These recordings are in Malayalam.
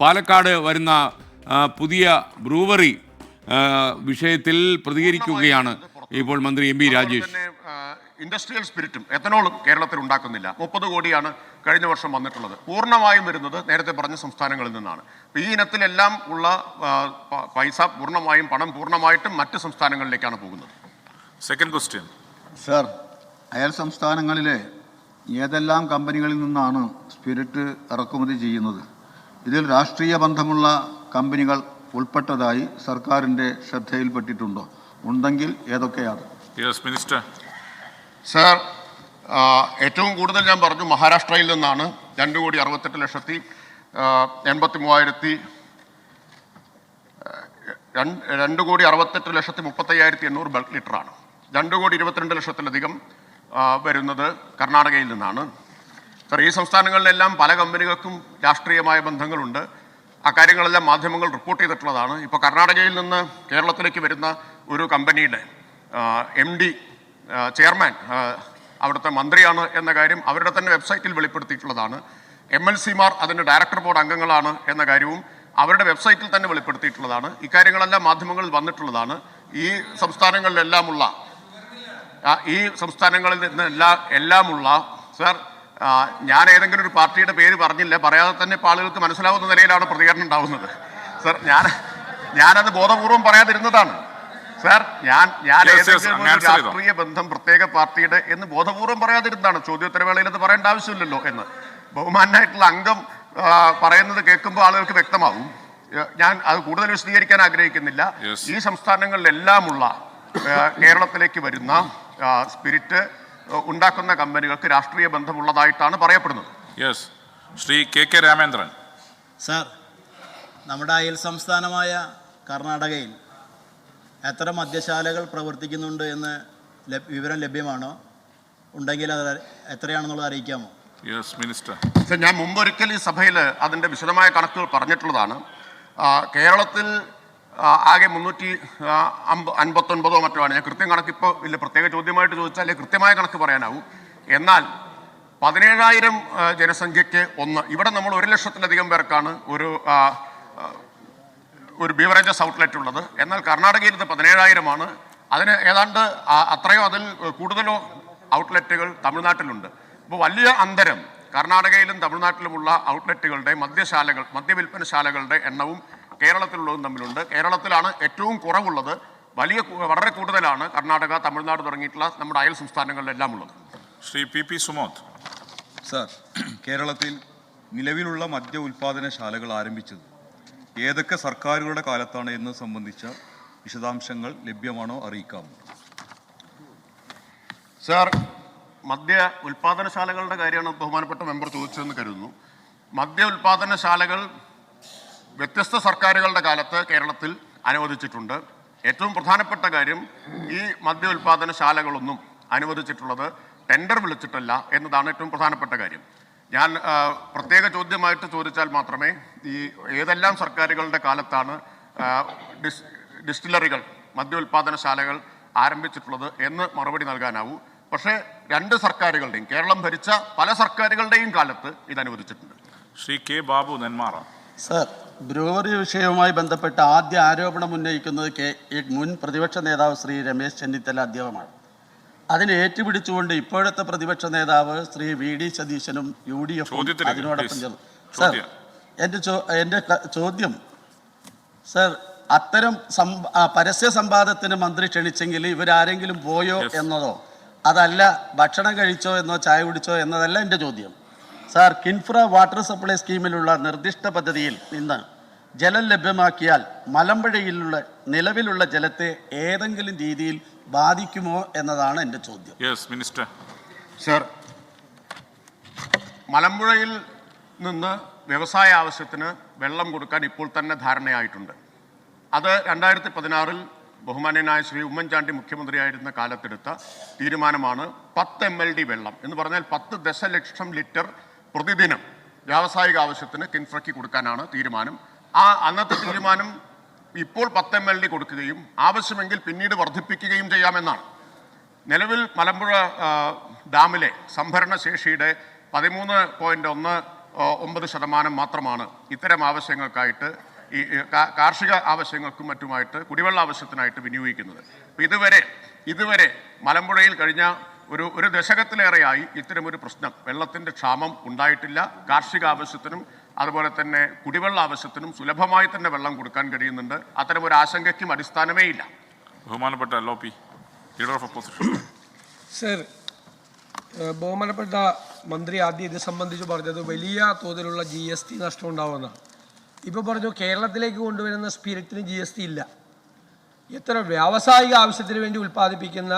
പാലക്കാട് വരുന്ന പുതിയ ബ്രൂവറി വിഷയത്തിൽ പ്രതികരിക്കുകയാണ് ഇപ്പോൾ മന്ത്രി എം ബി രാജേഷ്. ഇൻഡസ്ട്രിയൽ സ്പിരിറ്റും എത്തനോളും കേരളത്തിൽ ഉണ്ടാക്കുന്നില്ല. 30 കോടിയാണ് കഴിഞ്ഞ വർഷം വന്നിട്ടുള്ളത്. പൂർണ്ണമായും വരുന്നത് നേരത്തെ പറഞ്ഞ സംസ്ഥാനങ്ങളിൽ നിന്നാണ്. ഈ ഇനത്തിലെല്ലാം ഉള്ള പൈസ പൂർണ്ണമായും പണം പൂർണ്ണമായിട്ടും മറ്റ് സംസ്ഥാനങ്ങളിലേക്കാണ് പോകുന്നത്. സെക്കൻഡ് ക്വസ്റ്റ്യൻ സർ, അയൽ സംസ്ഥാനങ്ങളിലെ ഏതെല്ലാം കമ്പനികളിൽ നിന്നാണ് സ്പിരിറ്റ് ഇറക്കുമതി ചെയ്യുന്നത്? ഇതിൽ രാഷ്ട്രീയ ബന്ധമുള്ള കമ്പനികൾ ഉൾപ്പെട്ടതായി സർക്കാരിൻ്റെ ശ്രദ്ധയിൽപ്പെട്ടിട്ടുണ്ടോ? ഉണ്ടെങ്കിൽ ഏതൊക്കെയാണ്? Yes minister. സർ, ഏറ്റവും കൂടുതൽ ഞാൻ പറഞ്ഞു മഹാരാഷ്ട്രയിൽ നിന്നാണ്. 2,68,35,800 ബൾക്ക് ലിറ്ററാണ്. 2,22,00,000-ലധികം വരുന്നത് കർണാടകയിൽ നിന്നാണ്. സർ, ഈ സംസ്ഥാനങ്ങളിലെല്ലാം പല കമ്പനികൾക്കും രാഷ്ട്രീയമായ ബന്ധങ്ങളുണ്ട്. അക്കാര്യങ്ങളെല്ലാം മാധ്യമങ്ങൾ റിപ്പോർട്ട് ചെയ്തിട്ടുള്ളതാണ്. ഇപ്പോൾ കർണാടകയിൽ നിന്ന് കേരളത്തിലേക്ക് വരുന്ന ഒരു കമ്പനിയുടെ MD ചെയർമാൻ അവിടുത്തെ മന്ത്രിയാണ് എന്ന കാര്യം അവരുടെ തന്നെ വെബ്സൈറ്റിൽ വെളിപ്പെടുത്തിയിട്ടുള്ളതാണ്. MLC-മാർ അതിൻ്റെ ഡയറക്ടർ ബോർഡ് അംഗങ്ങളാണ് എന്ന കാര്യവും അവരുടെ വെബ്സൈറ്റിൽ തന്നെ വെളിപ്പെടുത്തിയിട്ടുള്ളതാണ്. ഇക്കാര്യങ്ങളെല്ലാം മാധ്യമങ്ങളിൽ വന്നിട്ടുള്ളതാണ്. ഈ സംസ്ഥാനങ്ങളിൽ നിന്ന് എല്ലാമുള്ള സർ, ഞാൻ ഏതെങ്കിലും ഒരു പാർട്ടിയുടെ പേര് പറഞ്ഞില്ല, പറയാതെ തന്നെ ഇപ്പോൾ ആളുകൾക്ക് മനസ്സിലാവുന്ന നിലയിലാണ് പ്രതികരണം ഉണ്ടാവുന്നത്. സർ, ഞാനത് ബോധപൂർവം പറയാതിരുന്നതാണ്. സർ, ഞാൻ ഏതെങ്കിലും ഒരു രാഷ്ട്രീയ ബന്ധം പ്രത്യേക പാർട്ടിയുടെ എന്ന് ബോധപൂർവം പറയാതിരുന്നതാണ്. ചോദ്യോത്തരവേളയിൽ അത് പറയേണ്ട ആവശ്യമില്ലല്ലോ എന്ന് ബഹുമാനായിട്ടുള്ള അംഗം പറയുന്നത് കേൾക്കുമ്പോൾ ആളുകൾക്ക് വ്യക്തമാവും. ഞാൻ അത് കൂടുതൽ വിശദീകരിക്കാൻ ആഗ്രഹിക്കുന്നില്ല. ഈ സംസ്ഥാനങ്ങളിലെല്ലാമുള്ള കേരളത്തിലേക്ക് വരുന്ന സ്പിരിറ്റ് ഉണ്ടാക്കുന്ന കമ്പനികൾക്ക് രാഷ്ട്രീയ ബന്ധമുള്ളതായിട്ടാണ് പറയപ്പെടുന്നത്. ശ്രീ KK രാമേന്ദ്രൻ. സാർ, നമ്മുടെ അയൽ സംസ്ഥാനമായ കർണാടകയിൽ എത്ര മദ്യശാലകൾ പ്രവർത്തിക്കുന്നുണ്ട് എന്ന് വിവരം ലഭ്യമാണോ? ഉണ്ടെങ്കിൽ അത് എത്രയാണെന്നുള്ളത് അറിയിക്കാമോ? മിനിസ്റ്റർ. ഞാൻ മുമ്പൊരിക്കൽ ഈ സഭയിൽ അതിൻ്റെ വിശദമായ കണക്കുകൾ പറഞ്ഞിട്ടുള്ളതാണ്. കേരളത്തിൽ ആകെ 359 മറ്റോ ആണ്. ഞാൻ കൃത്യം കണക്കിപ്പോൾ ഇല്ല, പ്രത്യേക ചോദ്യമായിട്ട് ചോദിച്ചാൽ കൃത്യമായ കണക്ക് പറയാനാവും. എന്നാൽ 17,000 ജനസംഖ്യയ്ക്ക് ഇവിടെ നമ്മൾ 1,00,000-ലധികം പേർക്കാണ് ഒരു ബീവറേജസ് ഔട്ട്ലെറ്റ് ഉള്ളത്. എന്നാൽ കർണാടകയിൽ ഇത് 17,000-ആണ്. അതിന് ഏതാണ്ട് അത്രയോ അതിൽ കൂടുതലോ ഔട്ട്ലെറ്റുകൾ തമിഴ്നാട്ടിലുണ്ട്. അപ്പോൾ വലിയ അന്തരം കർണാടകയിലും തമിഴ്നാട്ടിലുമുള്ള ഔട്ട്ലെറ്റുകളുടെ മദ്യവിൽപ്പനശാലകളുടെ എണ്ണവും കേരളത്തിലുള്ളതും തമ്മിലുണ്ട്. കേരളത്തിലാണ് ഏറ്റവും കുറവുള്ളത്. വളരെ കൂടുതലാണ് കർണാടക, തമിഴ്നാട് തുടങ്ങിയിട്ടുള്ള നമ്മുടെ അയൽ സംസ്ഥാനങ്ങളിലെല്ലാം ഉള്ളത്. ശ്രീ PP സുമോദ്. സർ, കേരളത്തിൽ നിലവിലുള്ള മദ്യ ഉൽപ്പാദനശാലകൾ ആരംഭിച്ചത് ഏതൊക്കെ സർക്കാരുകളുടെ കാലത്താണ് എന്ന് സംബന്ധിച്ച വിശദാംശങ്ങൾ ലഭ്യമാണോ? അറിയിക്കാമോ? സർ, മദ്യ ഉൽപ്പാദനശാലകളുടെ കാര്യമാണ് ബഹുമാനപ്പെട്ട മെമ്പർ ചോദിച്ചതെന്ന് കരുതുന്നു. മദ്യ ഉൽപ്പാദനശാലകൾ വ്യത്യസ്ത സർക്കാരുകളുടെ കാലത്ത് കേരളത്തിൽ അനുവദിച്ചിട്ടുണ്ട്. ഏറ്റവും പ്രധാനപ്പെട്ട കാര്യം, ഈ മദ്യ ഉൽപ്പാദനശാലകളൊന്നും അനുവദിച്ചിട്ടുള്ളത് ടെൻഡർ വിളിച്ചിട്ടല്ല എന്നതാണ് ഏറ്റവും പ്രധാനപ്പെട്ട കാര്യം. ഞാൻ പ്രത്യേക ചോദ്യമായിട്ട് ചോദിച്ചാൽ മാത്രമേ ഈ ഏതെല്ലാം സർക്കാരുകളുടെ കാലത്താണ് ഡിസ്റ്റിലറികൾ, മദ്യ ഉൽപ്പാദനശാലകൾ ആരംഭിച്ചിട്ടുള്ളത് എന്ന് മറുപടി നൽകാനാവൂ. പക്ഷേ 2 സർക്കാരുകളുടെയും, കേരളം ഭരിച്ച പല സർക്കാരുകളുടെയും കാലത്ത് ഇത് അനുവദിച്ചിട്ടുണ്ട്. Shri K Babu Nenmara. Sir, brewery വിഷയവുമായി ബന്ധപ്പെട്ട ആദ്യ ആരോപണം ഉന്നയിക്കുന്നത് മുൻ പ്രതിപക്ഷ നേതാവ് ശ്രീ രമേശ് ചെന്നിത്തല അദ്ദേഹമാണ്. അതിനെ ഏറ്റുപിടിച്ചുകൊണ്ട് ഇപ്പോഴത്തെ പ്രതിപക്ഷ നേതാവ് ശ്രീ VD സതീശനും UDF അതിനോടൊപ്പം ചേർന്നു. സർ, എൻ്റെ ചോദ്യം, സർ, അത്തരം പരസ്യ സംവാദത്തിന് മന്ത്രി ക്ഷണിച്ചെങ്കിൽ ഇവരാരെങ്കിലും പോയോ എന്നതോ, അതല്ല ഭക്ഷണം കഴിച്ചോ എന്നോ ചായ കുടിച്ചോ എന്നതല്ല എൻ്റെ ചോദ്യം. സാർ, കിൻഫ്ര വാട്ടർ സപ്ലൈ സ്കീമിലുള്ള നിർദ്ദിഷ്ട പദ്ധതിയിൽ നിന്ന് ജലം ലഭ്യമാക്കിയാൽ മലമ്പുഴയിലുള്ള നിലവിലുള്ള ജലത്തെ ഏതെങ്കിലും രീതിയിൽ ബാധിക്കുമോ എന്നതാണ് എൻ്റെ ചോദ്യം. മിനിസ്റ്റർ. സർ, മലമ്പുഴയിൽ നിന്ന് വ്യവസായ ആവശ്യത്തിന് വെള്ളം കൊടുക്കാൻ ഇപ്പോൾ തന്നെ ധാരണയായിട്ടുണ്ട്. അത് 2016-ൽ ബഹുമാന്യനായ ശ്രീ ഉമ്മൻചാണ്ടി മുഖ്യമന്ത്രിയായിരുന്ന കാലത്തെടുത്ത തീരുമാനമാണ്. 10 MLD വെള്ളം എന്ന് പറഞ്ഞാൽ 10 ദശലക്ഷം ലിറ്റർ പ്രതിദിനം വ്യാവസായിക ആവശ്യത്തിന് കിൻഫ്രയ്ക്ക് കൊടുക്കാനാണ് തീരുമാനം. അന്നത്തെ തീരുമാനം ഇപ്പോൾ 10 MLD കൊടുക്കുകയും ആവശ്യമെങ്കിൽ പിന്നീട് വർദ്ധിപ്പിക്കുകയും ചെയ്യാമെന്നാണ്. നിലവിൽ മലമ്പുഴ ഡാമിലെ സംഭരണ ശേഷിയുടെ 13.1 9% മാത്രമാണ് ഇത്തരം ആവശ്യങ്ങൾക്കായിട്ട് ഈ കാർഷിക ആവശ്യങ്ങൾക്കും മറ്റുമായിട്ട് കുടിവെള്ള ആവശ്യത്തിനായിട്ട് വിനിയോഗിക്കുന്നത്. അപ്പോൾ ഇതുവരെ മലമ്പുഴയിൽ കഴിഞ്ഞ ഒരു ദശകത്തിലേറെയായി ഇത്തരമൊരു പ്രശ്നം, വെള്ളത്തിൻ്റെ ക്ഷാമം ഉണ്ടായിട്ടില്ല. കാർഷിക ആവശ്യത്തിനും അതുപോലെ തന്നെ കുടിവെള്ള ആവശ്യത്തിനും സുലഭമായി തന്നെ വെള്ളം കൊടുക്കാൻ കഴിയുന്നുണ്ട്. അത്തരമൊരു ആശങ്കയ്ക്കും അടിസ്ഥാനമേ ഇല്ല. ബഹുമാനപ്പെട്ട LOP, leader of opposition. Sir, ബഹുമാനപ്പെട്ട മന്ത്രി ആദ്യം ഇത് സംബന്ധിച്ച് പറഞ്ഞത് വലിയ തോതിലുള്ള GST നഷ്ടം ഉണ്ടാവുമെന്നാണ്. ഇപ്പോൾ പറഞ്ഞു കേരളത്തിലേക്ക് കൊണ്ടുവരുന്ന സ്പിരിറ്റിന് GST ഇല്ല. എത്ര വ്യാവസായിക ആവശ്യത്തിന് വേണ്ടി ഉൽപ്പാദിപ്പിക്കുന്ന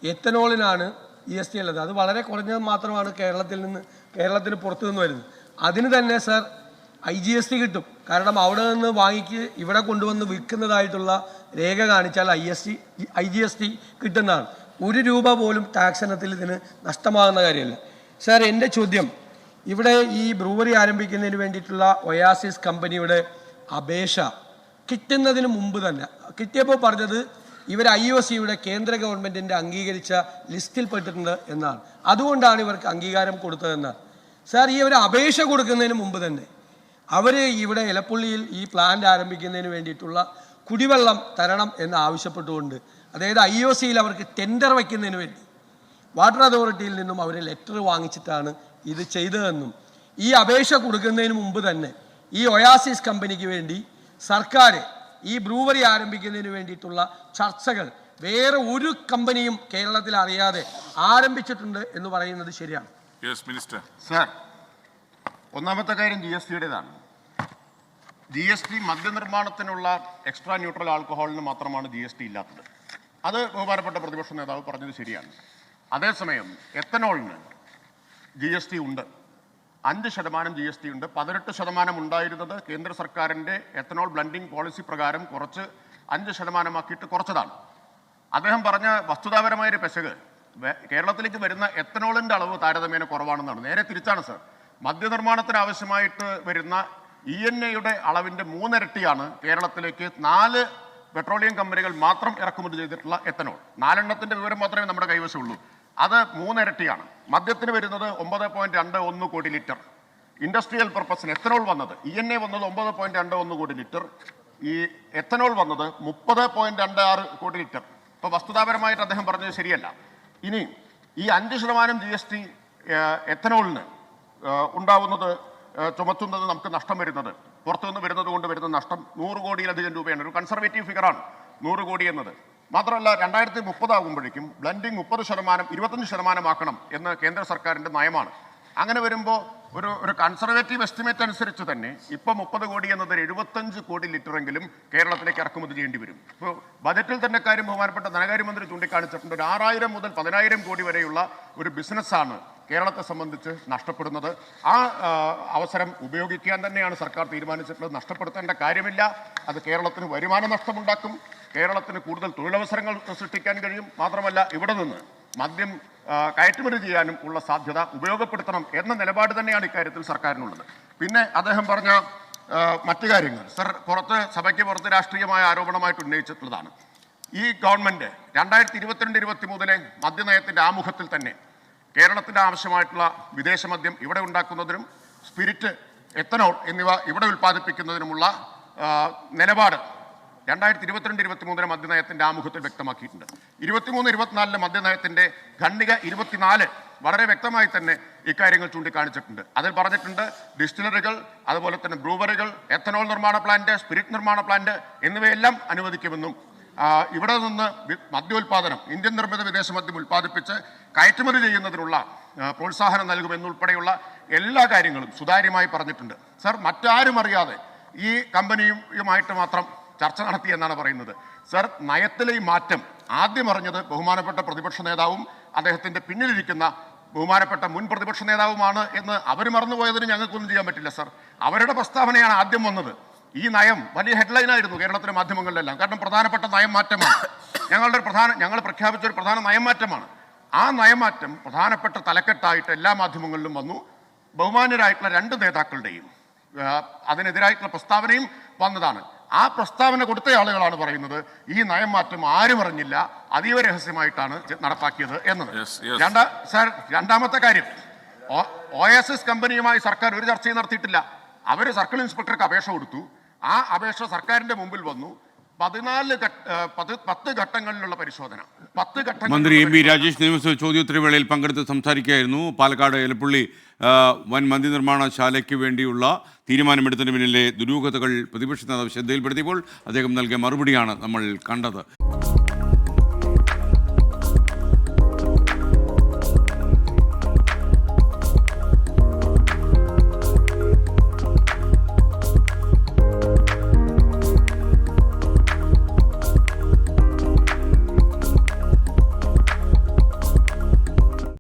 എത്തനോളിനാണ് GST ഉള്ളത്. അത് വളരെ കുറഞ്ഞത് മാത്രമാണ് കേരളത്തിന് പുറത്തു നിന്ന് വരുന്നത്. അതിന് തന്നെ സർ IGST കിട്ടും. കാരണം അവിടെ നിന്ന് ഇവിടെ കൊണ്ടുവന്ന് വിൽക്കുന്നതായിട്ടുള്ള രേഖ കാണിച്ചാൽ IGST കിട്ടുന്നതാണ്. 1 രൂപ പോലും ടാക്സ് ഇനത്തിൽ ഇതിന് നഷ്ടമാകുന്ന കാര്യമല്ല. സാർ, എൻ്റെ ചോദ്യം, ഇവിടെ ഈ ബ്രൂവറി ആരംഭിക്കുന്നതിന് വേണ്ടിയിട്ടുള്ള ഒയാസിസ് കമ്പനിയുടെ അപേക്ഷ കിട്ടുന്നതിന് മുമ്പ് തന്നെ കിട്ടിയപ്പോൾ പറഞ്ഞത് ഇവർ IOCയുടെ കേന്ദ്ര ഗവൺമെൻറ്റിൻ്റെ അംഗീകരിച്ച ലിസ്റ്റിൽ പെട്ടിട്ടുണ്ട് എന്നാണ്. അതുകൊണ്ടാണ് ഇവർക്ക് അംഗീകാരം കൊടുത്തതെന്നാണ്. സാർ, ഈ ഒരു അപേക്ഷ കൊടുക്കുന്നതിന് മുമ്പ് തന്നെ അവർ ഇവിടെ എലപ്പുള്ളിയിൽ ഈ പ്ലാന്റ് ആരംഭിക്കുന്നതിന് വേണ്ടിയിട്ടുള്ള കുടിവെള്ളം തരണം എന്ന് ആവശ്യപ്പെട്ടുകൊണ്ട്, അതായത് IOCയിൽ അവർക്ക് ടെൻഡർ വയ്ക്കുന്നതിന് വേണ്ടി വാട്ടർ അതോറിറ്റിയിൽ നിന്നും അവർ ലെറ്റർ വാങ്ങിച്ചിട്ടാണ് ഇത് ചെയ്തതെന്നും, ഈ അപേക്ഷ കൊടുക്കുന്നതിന് മുമ്പ് തന്നെ ഈ ഒയാസിസ് കമ്പനിക്ക് വേണ്ടി സർക്കാർ ഈ ബ്രൂവറി ആരംഭിക്കുന്നതിന് വേണ്ടിയിട്ടുള്ള ചർച്ചകൾ വേറെ ഒരു കമ്പനിയും കേരളത്തിൽ അറിയാതെ ആരംഭിച്ചിട്ടുണ്ട് എന്ന് പറയുന്നത് ശരിയാണ്? Yes minister. സർ, ഒന്നാമത്തെ കാര്യം GSTയുടേതാണ്. GST മദ്യനിർമ്മാണത്തിനുള്ള എക്സ്ട്രാ ന്യൂട്രൽ ആൽക്കഹോളിന് മാത്രമാണ് GST ഇല്ലാത്തത്. അത് ബഹുമാനപ്പെട്ട പ്രതിപക്ഷ നേതാവ് പറഞ്ഞത് ശരിയാണ്. അതേസമയം എത്തനോളിന് GST ഉണ്ട്. 5% GST ഉണ്ട്. 18% ഉണ്ടായിരുന്നത് കേന്ദ്ര സർക്കാരിൻ്റെ എത്തനോൾ ബ്ലെൻഡിംഗ് പോളിസി പ്രകാരം കുറച്ച് 5% കുറച്ചതാണ്. അദ്ദേഹം പറഞ്ഞ വസ്തുതാപരമായൊരു പെശക്, കേരളത്തിലേക്ക് വരുന്ന എത്തനോളിൻ്റെ അളവ് താരതമ്യേന കുറവാണെന്നാണ്. നേരെ തിരിച്ചാണ് സർ. മദ്യനിർമ്മാണത്തിന് ആവശ്യമായിട്ട് വരുന്ന ENAയുടെ അളവിൻ്റെ 3 ഇരട്ടിയാണ് കേരളത്തിലേക്ക് 4 പെട്രോളിയം കമ്പനികൾ മാത്രം ഇറക്കുമതി ചെയ്തിട്ടുള്ള എത്തനോൾ. 4 എണ്ണത്തിൻ്റെ വിവരം മാത്രമേ നമ്മുടെ കൈവശമുള്ളൂ. അത് 3 ഇരട്ടിയാണ്. മദ്യത്തിന് വരുന്നത് 9.21 കോടി ലിറ്റർ. ഇൻഡസ്ട്രിയൽ പർപ്പസിന് എത്തനോൾ വന്നത്, ENA വന്നത് 9.21 കോടി ലിറ്റർ. ഈ എത്തനോൾ വന്നത് 30.26 കോടി ലിറ്റർ. ഇപ്പോൾ വസ്തുതാപരമായിട്ട് അദ്ദേഹം പറഞ്ഞത് ശരിയല്ല. ഇനി ഈ 5% GST എത്തനോളിന് ഉണ്ടാവുന്നത്, ചുമത്തുന്നത്, നമുക്ക് നഷ്ടം വരുന്നത്, പുറത്തുനിന്ന് വരുന്നത് കൊണ്ട് വരുന്ന നഷ്ടം 100 കോടിയിലധികം രൂപയാണ്. ഒരു കൺസർവേറ്റീവ് ഫിഗറാണ് 100 കോടി എന്നത്. മാത്രമല്ല 2030 ആകുമ്പോഴേക്കും ബ്ലെൻഡിങ് 30%, 25% ആക്കണം എന്ന് കേന്ദ്ര സർക്കാരിൻ്റെ നയമാണ്. അങ്ങനെ വരുമ്പോൾ ഒരു കൺസർവേറ്റീവ് എസ്റ്റിമേറ്റ് അനുസരിച്ച് തന്നെ ഇപ്പോൾ 30 കോടി എന്നത് 75 കോടി ലിറ്ററെങ്കിലും കേരളത്തിലേക്ക് ഇറക്കുമതി ചെയ്യേണ്ടി വരും. ഇപ്പോൾ ബജറ്റിൽ തന്നെ കാര്യം ബഹുമാനപ്പെട്ട ധനകാര്യമന്ത്രി ചൂണ്ടിക്കാണിച്ചിട്ടുണ്ട്. ഒരു 6000 മുതൽ 10000 കോടി വരെയുള്ള ഒരു ബിസിനസ്സാണ് കേരളത്തെ സംബന്ധിച്ച് നഷ്ടപ്പെടുന്നത്. ആ അവസരം ഉപയോഗിക്കാൻ തന്നെയാണ് സർക്കാർ തീരുമാനിച്ചിട്ടുള്ളത്. നഷ്ടപ്പെടുത്തേണ്ട കാര്യമില്ല. അത് കേരളത്തിന് വരുമാന നഷ്ടമുണ്ടാക്കും, കേരളത്തിന് കൂടുതൽ തൊഴിലവസരങ്ങൾ സൃഷ്ടിക്കാൻ കഴിയും. മാത്രമല്ല ഇവിടെ നിന്ന് മദ്യം കയറ്റുമതി ചെയ്യാനും ഉള്ള സാധ്യത ഉപയോഗപ്പെടുത്തണം എന്ന നിലപാട് തന്നെയാണ് ഇക്കാര്യത്തിൽ സർക്കാരിനുള്ളത്. പിന്നെ അദ്ദേഹം പറഞ്ഞ മറ്റു കാര്യങ്ങൾ സർ, സഭയ്ക്ക് പുറത്ത് രാഷ്ട്രീയമായ ആരോപണമായിട്ട് ഉന്നയിച്ചിട്ടുള്ളതാണ്. ഈ ഗവൺമെൻറ് 2022-23 മദ്യനയത്തിൻ്റെ ആമുഖത്തിൽ തന്നെ കേരളത്തിൻ്റെ ആവശ്യമായിട്ടുള്ള വിദേശ മദ്യം ഇവിടെ ഉണ്ടാക്കുന്നതിനും സ്പിരിറ്റ്, എത്തനോൾ എന്നിവ ഇവിടെ ഉൽപ്പാദിപ്പിക്കുന്നതിനുമുള്ള നിലപാട് 2022-23 മദ്യനയത്തിൻ്റെ ആമുഖത്തിൽ വ്യക്തമാക്കിയിട്ടുണ്ട്. 23-24 മദ്യനയത്തിൻ്റെ ഖണ്ഡിക 24 വളരെ വ്യക്തമായി തന്നെ ഇക്കാര്യങ്ങൾ ചൂണ്ടിക്കാണിച്ചിട്ടുണ്ട്. അതിൽ പറഞ്ഞിട്ടുണ്ട് ഡിസ്റ്റിലറികൾ, അതുപോലെ തന്നെ ബ്രൂവറികൾ, എത്തനോൾ നിർമ്മാണ പ്ലാന്റ്, സ്പിരിറ്റ് നിർമ്മാണ പ്ലാന്റ് എന്നിവയെല്ലാം അനുവദിക്കുമെന്നും ഇവിടെ നിന്ന് മദ്യോൽപാദനം, ഇന്ത്യൻ നിർമ്മിത വിദേശ മദ്യം ഉൽപ്പാദിപ്പിച്ച് കയറ്റുമതി ചെയ്യുന്നതിനുള്ള പ്രോത്സാഹനം നൽകുമെന്നുൾപ്പെടെയുള്ള എല്ലാ കാര്യങ്ങളും സുതാര്യമായി പറഞ്ഞിട്ടുണ്ട്. സർ, മറ്റാരും അറിയാതെ ഈ കമ്പനിയുമായിട്ട് മാത്രം ചർച്ച നടത്തി എന്നാണ് പറയുന്നത്. സർ, നയത്തിലെ ഈ മാറ്റം ആദ്യം അറിഞ്ഞത് ബഹുമാനപ്പെട്ട പ്രതിപക്ഷ നേതാവും അദ്ദേഹത്തിൻ്റെ പിന്നിലിരിക്കുന്ന ബഹുമാനപ്പെട്ട മുൻ പ്രതിപക്ഷ നേതാവുമാണ് എന്ന് അവർ മറന്നുപോയതിന് ഞങ്ങൾക്കൊന്നും ചെയ്യാൻ പറ്റില്ല. സർ, അവരുടെ പ്രസ്താവനയാണ് ആദ്യം വന്നത്. ഈ നയം വലിയ ഹെഡ്ലൈനായിരുന്നു കേരളത്തിലെ മാധ്യമങ്ങളിലെല്ലാം. കാരണം പ്രധാനപ്പെട്ട നയം മാറ്റമാണ്, ഞങ്ങൾ പ്രഖ്യാപിച്ച ഒരു പ്രധാന നയമാറ്റമാണ്. ആ നയമാറ്റം പ്രധാനപ്പെട്ട തലക്കെട്ടായിട്ട് എല്ലാ മാധ്യമങ്ങളിലും വന്നു. ബഹുമാന്യരായിട്ടുള്ള 2 നേതാക്കളുടെയും അതിനെതിരായിട്ടുള്ള പ്രസ്താവനയും വന്നതാണ്. ആ പ്രസ്താവന കൊടുത്ത ആളുകളാണ് പറയുന്നത് ഈ നയം മാറ്റം ആരും അറിഞ്ഞില്ല, അതീവ രഹസ്യമായിട്ടാണ് നടപ്പാക്കിയത് എന്നത്. രണ്ടാമത്തെ കാര്യം, OSS കമ്പനിയുമായി സർക്കാർ ഒരു ചർച്ചയും നടത്തിയിട്ടില്ല. അവർ സർക്കിൾ ഇൻസ്പെക്ടർക്ക് അപേക്ഷ കൊടുത്തു. ആ അപേക്ഷ സർക്കാരിന്റെ മുമ്പിൽ വന്നു. 10 ഘട്ടങ്ങളിലുള്ള പരിശോധന. 10 ഘട്ടങ്ങൾ. മന്ത്രി എം പി രാജേഷ് നിയമസഭ ചോദ്യോത്തരവേളയിൽ പങ്കെടുത്ത് സംസാരിക്കുകയായിരുന്നു. പാലക്കാട് എലപ്പുള്ളി വൻ മദ്യനിർമ്മാണശാലയ്ക്ക് വേണ്ടിയുള്ള തീരുമാനമെടുത്തതിന് പിന്നിലെ ദുരൂഹതകൾ പ്രതിപക്ഷ നേതാവ് ശ്രദ്ധയിൽപ്പെടുത്തിയപ്പോൾ അദ്ദേഹം നൽകിയ മറുപടിയാണ് നമ്മൾ കണ്ടത്.